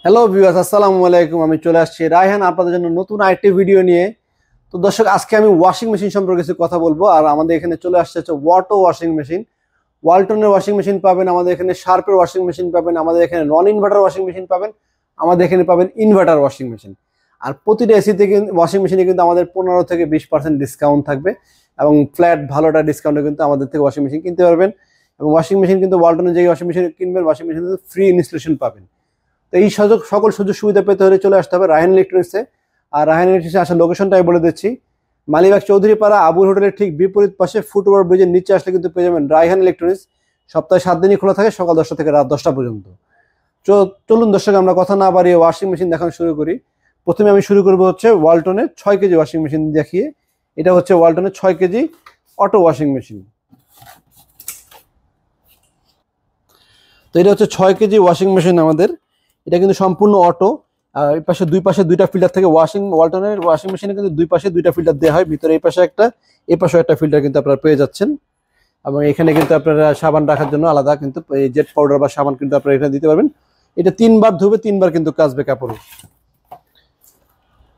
Hello viewers, আসসালামু আলাইকুম। আমি চলে আসছি রায়হান আপনাদের জন্য নতুন আরেকটি ভিডিও নিয়ে। তো দর্শক, আজকে আমি ওয়াশিং মেশিন সম্পর্কে কিছু কথা বলবো। আর আমাদের এখানে চলে আসছে হচ্ছে ওয়াটো ওয়াশিং মেশিন। ওয়ালটনের ওয়াশিং মেশিন পাবেন, আমাদের এখানে শার্পের ওয়াশিং মেশিন পাবেন, আমাদের এখানে নন ইনভার্টার ওয়াশিং মেশিন পাবেন, আমাদের এখানে পাবেন ইনভার্টার ওয়াশিং মেশিন। আর প্রতিটা এসিতে কিন্তু ওয়াশিং মেশিনে কিন্তু আমাদের 15 থেকে 20% ডিসকাউন্ট থাকবে এবং ফ্ল্যাট ভালোটা ডিসকাউন্টে কিন্তু আমাদের থেকে ওয়াশিং মেশিন কিনতে পারবেন। এবং ওয়াশিং মেশিন কিন্তু ওয়ালটনের যে ওয়াশিং মেশিন কিনবেন, ওয়াশিং মেশিন ফ্রি ইনস্টলেশন পাবেন। তো এই সকল সুযোগ সুবিধা পেতে হলে চলে আসতে হবে রায়হান ইলেকট্রনিক্সে। আর রায়হান ইলেকট্রনিক্সে আসার লোকেশনটা আমি বলে দিচ্ছি। মালিবাগ চৌধুরীপাড়া আবুল হোটেলের ঠিক বিপরীত পাশে ফুটওভার ব্রিজের নিচে আসলে কিন্তু পেয়ে যাবেন রায়হান ইলেকট্রনিক্স। সপ্তাহে 7 দিনই খোলা থাকে, সকাল 10টা থেকে রাত 10টা পর্যন্ত। চলুন দর্শক, আমরা কথা না বাড়িয়ে ওয়াশিং মেশিন দেখানো শুরু করি। প্রথমে আমি শুরু করবো হচ্ছে ওয়ালটনের 6 কেজি ওয়াশিং মেশিন দেখিয়ে। এটা হচ্ছে ওয়ালটনের 6 কেজি অটো ওয়াশিং মেশিন। তো এটা হচ্ছে 6 কেজি ওয়াশিং মেশিন আমাদের। এটা কিন্তু সম্পূর্ণ অটো। আর এই পাশে দুই পাশে দুইটা ফিল্টার থেকে ওয়ালটনের ওয়াশিং মেশিনে কিন্তু দুই পাশে দুইটা ফিল্টার দেওয়া হয়। ভিতরে এই পাশে একটা, এই পাশে একটা ফিল্টার কিন্তু আপনারা পেয়ে যাচ্ছেন। এবং এখানে কিন্তু আপনারা সাবান রাখার জন্য আলাদা কিন্তু এই জেট পাউডার বা সাবান কিন্তু আপনারা এখানে দিতে পারবেন। এটা 3 বার ধুবে 3 বার কিন্তু কাচবে কাপড়।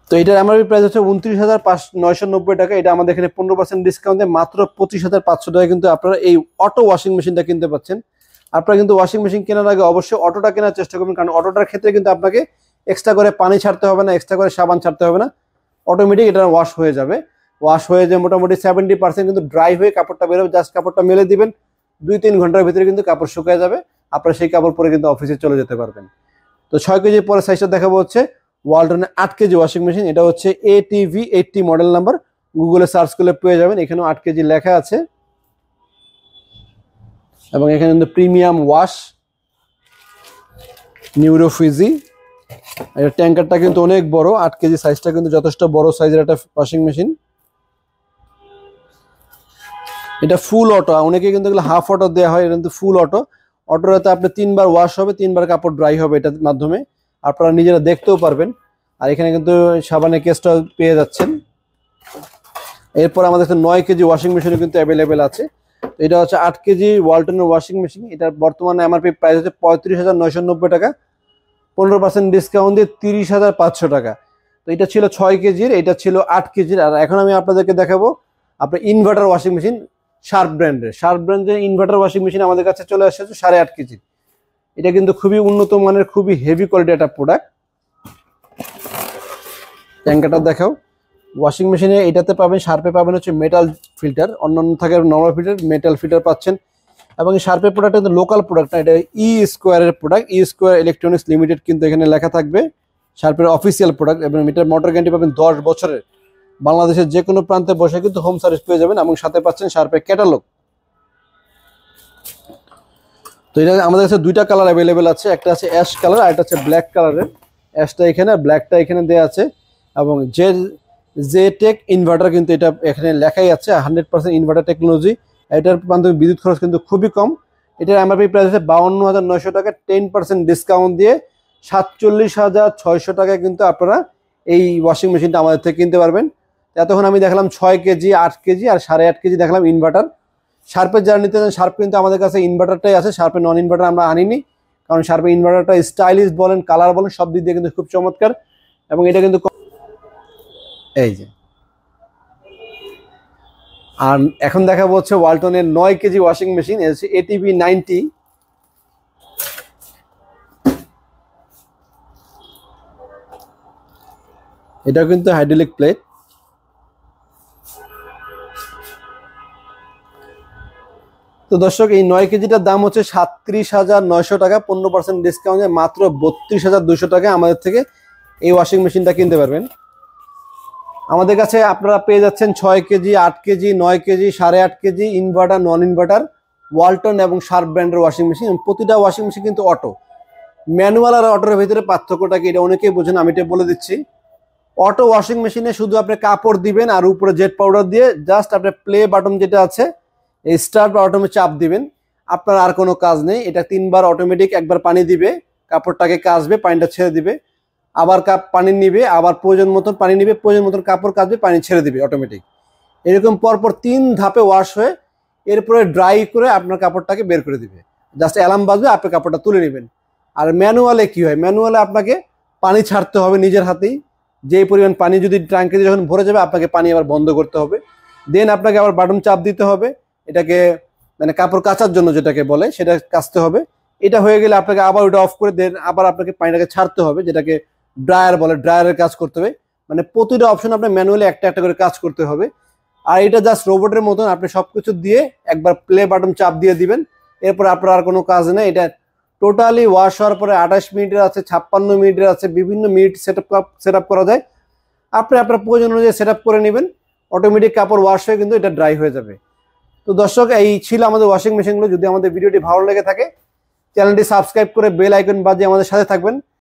তো এটার এমআরপি প্রাইস হচ্ছে 29,990 টাকা। এটা আমাদের এখানে 15% ডিসকাউন্টে মাত্র 25,500 টাকা কিন্তু আপনারা এই অটো ওয়াশিং মেশিনটা কিনতে পাচ্ছেন। আপনারা কিন্তু ওয়াশিং মেশিন কেনার আগে অবশ্যই অটোটা কেনার চেষ্টা করবেন, কারণ অটোটার ক্ষেত্রে কিন্তু আপনাকে এক্সট্রা করে পানি ছাড়তে হবে না, এক্সট্রা করে সাবান ছাড়তে হবে না। অটোমেটিক এটা ওয়াশ হয়ে যাবে। ওয়াশ হয়ে যে মোটামুটি 70% কিন্তু ড্রাই হয়ে কাপড়টা বেরোবে। জাস্ট কাপড়টা মেলে দিবেন, 2-3 ঘন্টার ভিতরে কিন্তু কাপড় শুকিয়ে যাবে। আপনারা সেই কাপড় পরে কিন্তু অফিসে চলে যেতে পারবেন। তো 6 কেজি পরে সাইজটা দেখাবো হচ্ছে ওয়ালটনের 8 কেজি ওয়াশিং মেশিন। এটা হচ্ছে ATV80 মডেল নাম্বার। গুগলে সার্চ করলে পেয়ে যাবেন। এখানেও 8 কেজি লেখা আছে এবং এখানে কিন্তু প্রিমিয়াম ওয়াশ নিউরোফিজি। এর ট্যাঙ্কারটা কিন্তু অনেক বড়, 8 কেজি সাইজটা কিন্তু যথেষ্ট বড় সাইজের একটা ওয়াশিং মেশিন। এটা ফুল অটো, অনেকে কিন্তু এগুলো হাফ অটো দেওয়া হয়, এটা কিন্তু ফুল অটো। অটোটাতে আপনি 3 বার ওয়াশ হবে, 3 বার কাপড় ড্রাই হবে এটার মাধ্যমে। আপনারা নিজেরা দেখতেও পারবেন। আর এখানে কিন্তু সাবানের কেসটা পেয়ে যাচ্ছেন। এরপর আমাদের 9 কেজি ওয়াশিং মেশিনও কিন্তু অ্যাভেলেবেল আছে। এটা হচ্ছে 8 কেজি ওয়ালটনের ওয়াশিং মেশিন। এটার বর্তমানে এমআরপি প্রাইস হচ্ছে 35,990 টাকা। 15% ডিসকাউন্ট দিয়ে 30,500 টাকা। তো এটা ছিল 6 কেজির, এটা ছিল 8 কেজির। আর এখন আমি আপনাদেরকে দেখাবো আপনার ইনভার্টার ওয়াশিং মেশিন শার্প ব্র্যান্ডের ইনভার্টার ওয়াশিং মেশিন আমাদের কাছে চলে আসছে 8.5 কেজি। এটা কিন্তু খুবই উন্নত মানের, খুবই হেভি কোয়ালিটি একটা প্রোডাক্ট। ট্যাঙ্কারটা দেখাও। ওয়াশিং মেশিনে এটাতে পাবেন, শার্পে পাবেন হচ্ছে মেটাল ফিল্টার, অন্যান্য থাকে নর্মাল ফিল্টার, মেটাল ফিল্টার পাচ্ছেন। এবং শার্পের প্রোডাক্টটা কিন্তু লোকাল প্রোডাক্ট না, এটা স্কোয়ারের প্রোডাক্ট, স্কোয়ার ইলেকট্রনিক্স লিমিটেড কিন্তু এখানে লেখা থাকবে। শার্পের অফিসিয়াল প্রোডাক্ট এবং এটার মোটর গ্যারান্টি পাবেন 10 বছরের। বাংলাদেশের যে কোনো প্রান্তে বসে কিন্তু হোম সার্ভিস পেয়ে যাবেন এবং সাথে পাচ্ছেন শার্পের ক্যাটালগ। তো এটা আমাদের কাছে দুইটা কালার অ্যাভেলেবেল আছে, একটা আছে অ্যাশ কালার আর একটা হচ্ছে ব্ল্যাক কালারের। অ্যাশটা এখানে, ব্ল্যাকটা এখানে দেওয়া আছে। এবং জেটেক ইনভার্টার কিন্তু এটা এখানে লেখাই আছে, 100% ইনভার্টার টেকনোলজি। এটার মাধ্যমে বিদ্যুৎ খরচ কিন্তু খুবই কম। এটার এমআরপি প্রাইস হচ্ছে 52,900 টাকা। 10% ডিসকাউন্ট দিয়ে 47,600 টাকায় কিন্তু আপনারা এই ওয়াশিং মেশিনটা আমাদের থেকে কিনতে পারবেন। এতক্ষণ আমি দেখলাম 6 কেজি, 8 কেজি আর 8.5 কেজি দেখলাম ইনভার্টার। শার্পের যারা নিতে চান, শার্প কিন্তু আমাদের কাছে ইনভার্টারটাই আছে, শার্পের নন ইনভার্টার আমরা আনিনি। কারণ শার্পের ইনভার্টারটা স্টাইলিশ বলেন, কালার বলেন, সব দিক দিয়ে কিন্তু খুব চমৎকার। এবং এটা কিন্তু এই যে, আর এখন দেখাবো হচ্ছে ওয়ালটনের 9 কেজি ওয়াশিং মেশিন, ATV90। এটাও কিন্তু হাইড্রোলিক প্লেট। তো দর্শক, এই 9 কেজিটার দাম হচ্ছে 37,900 টাকা। 15% ডিসকাউন্টে মাত্র 32,200 টাকা আমাদের থেকে এই ওয়াশিং মেশিনটা কিনতে পারবেন। আমাদের কাছে আপনারা পেয়ে যাচ্ছেন 6 KG, 8 KG, 9 KG, 8.5 KG inverter, নন ইনভার্টার, ওয়ালটন এবং শার্প ব্র্যান্ডের ওয়াশিং মেশিন। প্রতিটা ওয়াশিং মেশিন কিন্তু অটো। ম্যানুয়াল আর অটোর ভিতরে পার্থক্যটা কি, এটা অনেকেই বোঝেন, আমি এটা বলে দিচ্ছি। অটো ওয়াশিং মেশিনে শুধু আপনি কাপড় দিবেন আর উপরে জেট পাউডার দিয়ে জাস্ট আপনার প্লে বাটন যেটা আছে, এই স্টার্ট বা অটোমে চাপ দিবেন, আপনার আর কোনো কাজ নেই। এটা 3 বার অটোমেটিক, একবার পানি দিবে, কাপড়টাকে কাচবে, পানিটা ছেড়ে দিবে, আবার পানি নিবে, আবার প্রয়োজন মতন পানি নিবে, প্রয়োজন মতন কাপড় কাচবে, পানি ছেড়ে দিবে অটোমেটিক। এরকম পরপর 3 ধাপে ওয়াশ হয়ে এরপরে ড্রাই করে আপনার কাপড়টাকে বের করে দিবে। জাস্ট অ্যালার্ম বাজবে, আপনি কাপড়টা তুলে নেবেন। আর ম্যানুয়ালে কি হয়, ম্যানুয়ালে আপনাকে পানি ছাড়তে হবে নিজের হাতেই। যেই পরিমাণ পানি যদি ট্যাঙ্কে যখন ভরে যাবে আপনাকে পানি আবার বন্ধ করতে হবে, দেন আপনাকে আবার বাটন চাপ দিতে হবে, এটাকে মানে কাপড় কাচার জন্য যেটাকে বলে সেটা কাচতে হবে। এটা হয়ে গেলে আপনাকে আবার ওটা অফ করে দেন আবার আপনাকে পানিটাকে ছাড়তে হবে, যেটাকে ড্রায়ার বলে, ড্রায়ারের কাজ করতে হবে। মানে প্রতিটা অপশন আপনার ম্যানুয়ালি একটা একটা করে কাজ করতে হবে। আর এটা জাস্ট রোবটের মতন, আপনি সবকিছু দিয়ে একবার প্লে বাটন চাপ দিয়ে দিবেন, এরপর আপনার আর কোনো কাজ নেই। এটা টোটালি ওয়াশ হওয়ার পরে 28 মিনিটের আছে, 56 মিনিটের আছে, বিভিন্ন মিনিট সেট আপ করা যায়। আপনি আপনার প্রয়োজন অনুযায়ী সেট আপ করে নেবেন, অটোমেটিক কাপড় ওয়াশ হয়ে কিন্তু এটা ড্রাই হয়ে যাবে। তো দর্শক, এই ছিল আমাদের ওয়াশিং মেশিনগুলো। যদি আমাদের ভিডিওটি ভালো লেগে থাকে চ্যানেলটি সাবস্ক্রাইব করে বেল আইকন বাজিয়ে আমাদের সাথে থাকবেন।